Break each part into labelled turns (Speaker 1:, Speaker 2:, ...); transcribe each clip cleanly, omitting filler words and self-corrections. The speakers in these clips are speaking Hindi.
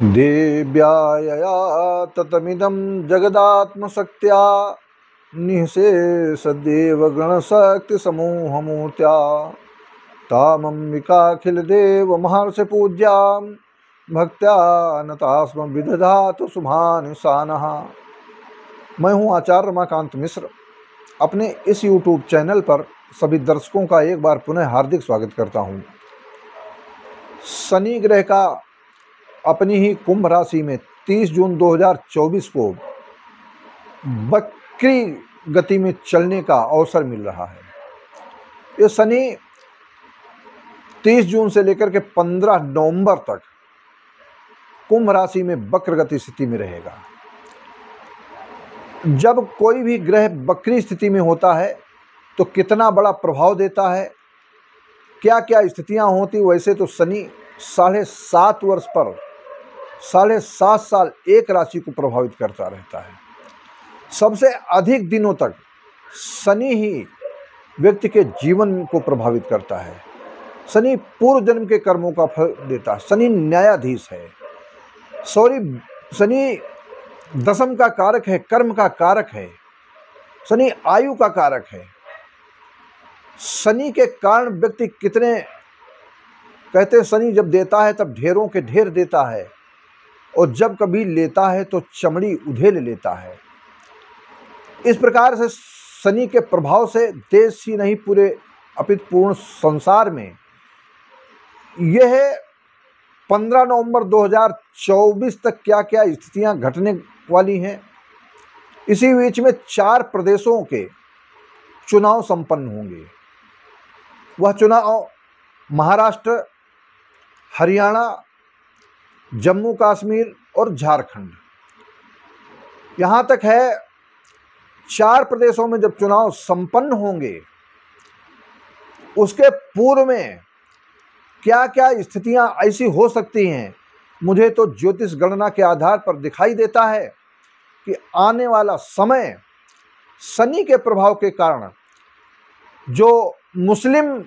Speaker 1: देव्यायया ततमिदं जगदात्मशक्त्या निःशेषदेवगणशक्तिसमूहमूर्त्या तामम्बिकाखिलदेवमहर्षिपूज्यां भक्त्या नतास्म विदधातु शुभानि सानः। मैं हूं आचार्य रमाकांत मिश्र। अपने इस YouTube चैनल पर सभी दर्शकों का एक बार पुनः हार्दिक स्वागत करता हूं। शनि ग्रह का अपनी ही कुंभ राशि में 30 जून 2024 को वक्री गति में चलने का अवसर मिल रहा है। ये शनि 30 जून से लेकर के 15 नवंबर तक कुंभ राशि में वक्र गति स्थिति में रहेगा। जब कोई भी ग्रह वक्री स्थिति में होता है तो कितना बड़ा प्रभाव देता है, क्या क्या स्थितियां होती। वैसे तो शनि 7.5 वर्ष पर 7.5 साल एक राशि को प्रभावित करता रहता है। सबसे अधिक दिनों तक शनि ही व्यक्ति के जीवन को प्रभावित करता है। शनि पूर्व जन्म के कर्मों का फल देता है। शनि न्यायाधीश है। शनि दशम का कारक है, कर्म का कारक है। शनि आयु का कारक है। शनि के कारण व्यक्ति कितने कहते हैं, शनि जब देता है तब ढेरों के ढेर देता है और जब कभी लेता है तो चमड़ी उधेल लेता है। इस प्रकार से शनि के प्रभाव से देश ही नहीं पूरे अपितु पूर्ण संसार में यह 15 नवंबर 2024 तक क्या क्या स्थितियां घटने वाली हैं। इसी बीच में 4 प्रदेशों के चुनाव संपन्न होंगे। वह चुनाव महाराष्ट्र, हरियाणा, जम्मू कश्मीर और झारखंड। यहाँ तक है 4 प्रदेशों में जब चुनाव संपन्न होंगे उसके पूर्व में क्या क्या स्थितियां ऐसी हो सकती हैं। मुझे तो ज्योतिष गणना के आधार पर दिखाई देता है कि आने वाला समय शनि के प्रभाव के कारण जो मुस्लिम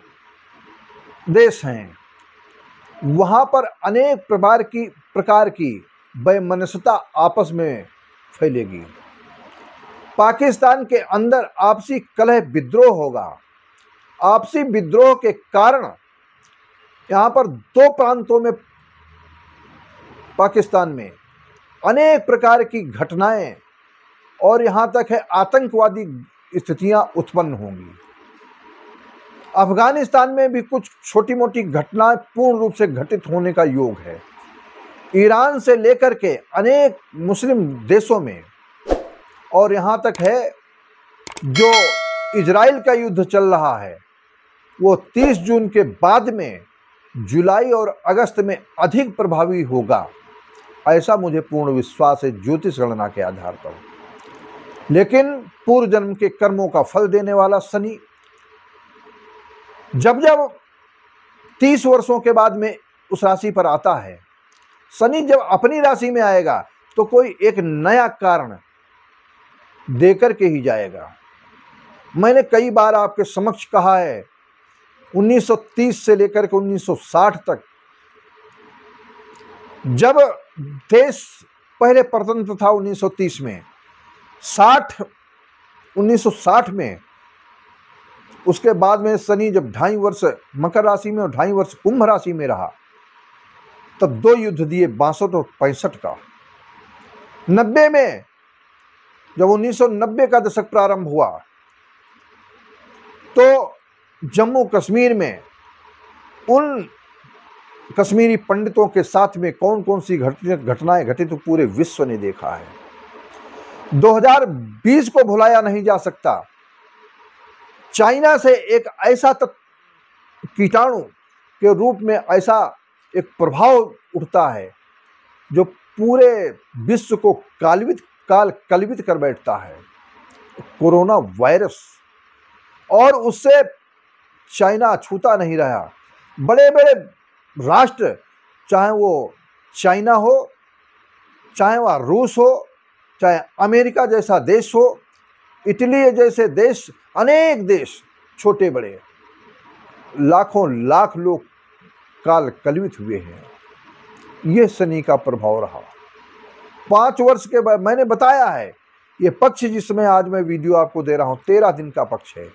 Speaker 1: देश हैं वहाँ पर अनेक प्रकार की वैमनस्यता आपस में फैलेगी। पाकिस्तान के अंदर आपसी कलह विद्रोह होगा। आपसी विद्रोह के कारण यहाँ पर 2 प्रांतों में पाकिस्तान में अनेक प्रकार की घटनाएं और यहाँ तक है आतंकवादी स्थितियां उत्पन्न होंगी। अफगानिस्तान में भी कुछ छोटी मोटी घटनाएं पूर्ण रूप से घटित होने का योग है। ईरान से लेकर के अनेक मुस्लिम देशों में और यहाँ तक है जो इजराइल का युद्ध चल रहा है वो 30 जून के बाद में जुलाई और अगस्त में अधिक प्रभावी होगा, ऐसा मुझे पूर्ण विश्वास है ज्योतिष गणना के आधार पर। लेकिन पूर्व जन्म के कर्मों का फल देने वाला शनि जब 30 वर्षों के बाद में उस राशि पर आता है, शनि जब अपनी राशि में आएगा तो कोई एक नया कारण देकर के ही जाएगा। मैंने कई बार आपके समक्ष कहा है 1930 से लेकर के 1960 तक जब देश पहले परतंत्र था 1930 में, 1960 में, उसके बाद में शनि जब 2.5 वर्ष मकर राशि में और 2.5 वर्ष कुंभ राशि में रहा तब 2 युद्ध दिए 62 और 65 का। 90 में जब 1990 का दशक प्रारंभ हुआ तो जम्मू कश्मीर में उन कश्मीरी पंडितों के साथ में कौन कौन सी घटनाएं घटित तो पूरे विश्व ने देखा है। 2020 को भुलाया नहीं जा सकता। चाइना से एक ऐसा कीटाणु के रूप में ऐसा एक प्रभाव उठता है जो पूरे विश्व को कलवित कर बैठता है, कोरोना वायरस। और उससे चाइना छूता नहीं रहा। बड़े बड़े राष्ट्र, चाहे वो चाइना हो, चाहे वह रूस हो, चाहे अमेरिका जैसा देश हो, इटली जैसे देश, अनेक देश छोटे बड़े लाखों लाख लोग कलवित हुए हैं। ये शनि का प्रभाव रहा। 5 वर्ष के बाद मैंने बताया है, ये पक्ष जिसमें आज मैं वीडियो आपको दे रहा हूं 13 दिन का पक्ष है।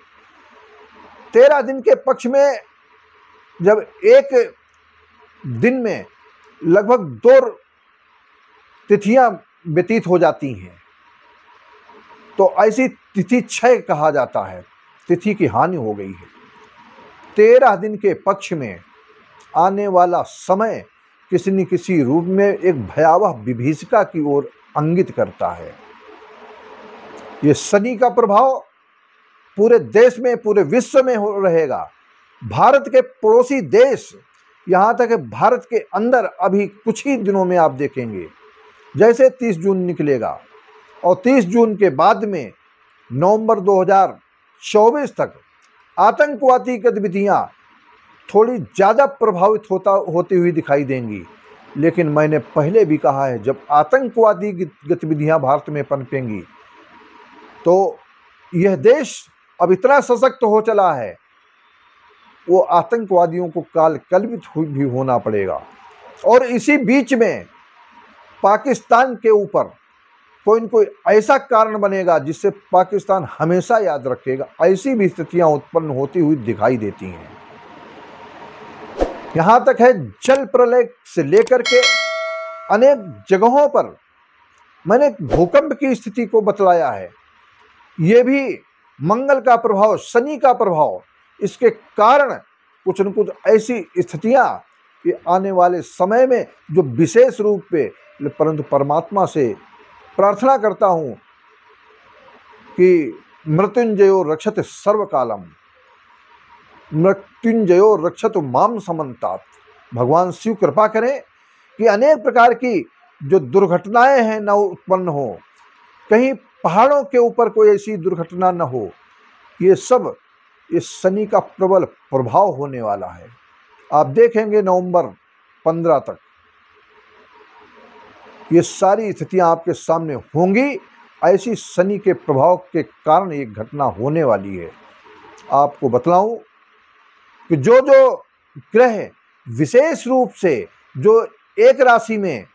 Speaker 1: 13 दिन के पक्ष में जब एक दिन में लगभग 2 तिथियां व्यतीत हो जाती हैं तो ऐसी तिथि क्षय कहा जाता है, तिथि की हानि हो गई है। 13 दिन के पक्ष में आने वाला समय किसी न किसी रूप में एक भयावह विभीषिका की ओर इंगित करता है। ये शनि का प्रभाव पूरे देश में, पूरे विश्व में हो रहेगा। भारत के पड़ोसी देश, यहाँ तक भारत के अंदर अभी कुछ ही दिनों में आप देखेंगे, जैसे 30 जून निकलेगा और 30 जून के बाद में नवंबर 2024 तक आतंकवादी गतिविधियाँ थोड़ी ज़्यादा प्रभावित होती हुई दिखाई देंगी। लेकिन मैंने पहले भी कहा है, जब आतंकवादी गतिविधियाँ भारत में पनपेंगी तो यह देश अब इतना सशक्त हो चला है, वो आतंकवादियों को काल कल्पित भी होना पड़ेगा। और इसी बीच में पाकिस्तान के ऊपर कोई न कोई ऐसा कारण बनेगा जिससे पाकिस्तान हमेशा याद रखेगा। ऐसी भी स्थितियां उत्पन्न होती हुई दिखाई देती हैं। यहां तक है जल प्रलय से लेकर के अनेक जगहों पर मैंने भूकंप की स्थिति को बतलाया है। ये भी मंगल का प्रभाव, शनि का प्रभाव, इसके कारण कुछ न कुछ ऐसी स्थितियां कि आने वाले समय में जो विशेष रूप पे, परंतु परमात्मा से प्रार्थना करता हूं कि मृत्युंजयो रक्षत सर्वकालम, मृत्युंजयो रक्षत माम समन्तात। भगवान शिव कृपा करें कि अनेक प्रकार की जो दुर्घटनाएं हैं न उत्पन्न हो, कहीं पहाड़ों के ऊपर कोई ऐसी दुर्घटना न हो। ये सब इस शनि का प्रबल प्रभाव होने वाला है। आप देखेंगे नवंबर 15 तक ये सारी स्थितियां आपके सामने होंगी। ऐसी शनि के प्रभाव के कारण एक घटना होने वाली है। आपको बतलाऊं कि जो जो ग्रह विशेष रूप से जो एक राशि में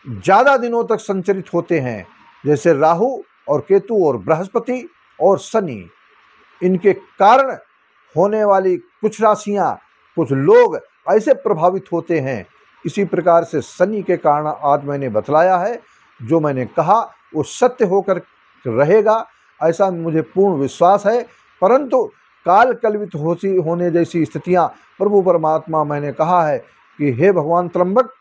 Speaker 1: ज़्यादा दिनों तक संचरित होते हैं, जैसे राहु और केतु और बृहस्पति और शनि, इनके कारण होने वाली कुछ राशियां, कुछ लोग ऐसे प्रभावित होते हैं। इसी प्रकार से शनि के कारण आज मैंने बतलाया है, जो मैंने कहा वो सत्य होकर रहेगा, ऐसा मुझे पूर्ण विश्वास है। परंतु काल कल्पित होने जैसी स्थितियां प्रभु परमात्मा, मैंने कहा है कि हे भगवान त्र्यंबक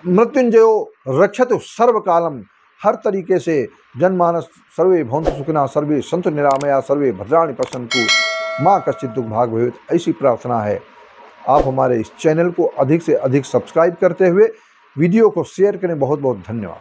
Speaker 1: मृत्युंजयो रक्षतु सर्वकालम, हर तरीके से जनमानस सर्वे भवन्तु सुखिनः, सर्वे सन्तु निरामया, सर्वे भद्राणि पश्यन्तु, माँ कश्चित् दुःख भाग् भवेत्, ऐसी प्रार्थना है। आप हमारे इस चैनल को अधिक से अधिक सब्सक्राइब करते हुए वीडियो को शेयर करें। बहुत बहुत धन्यवाद।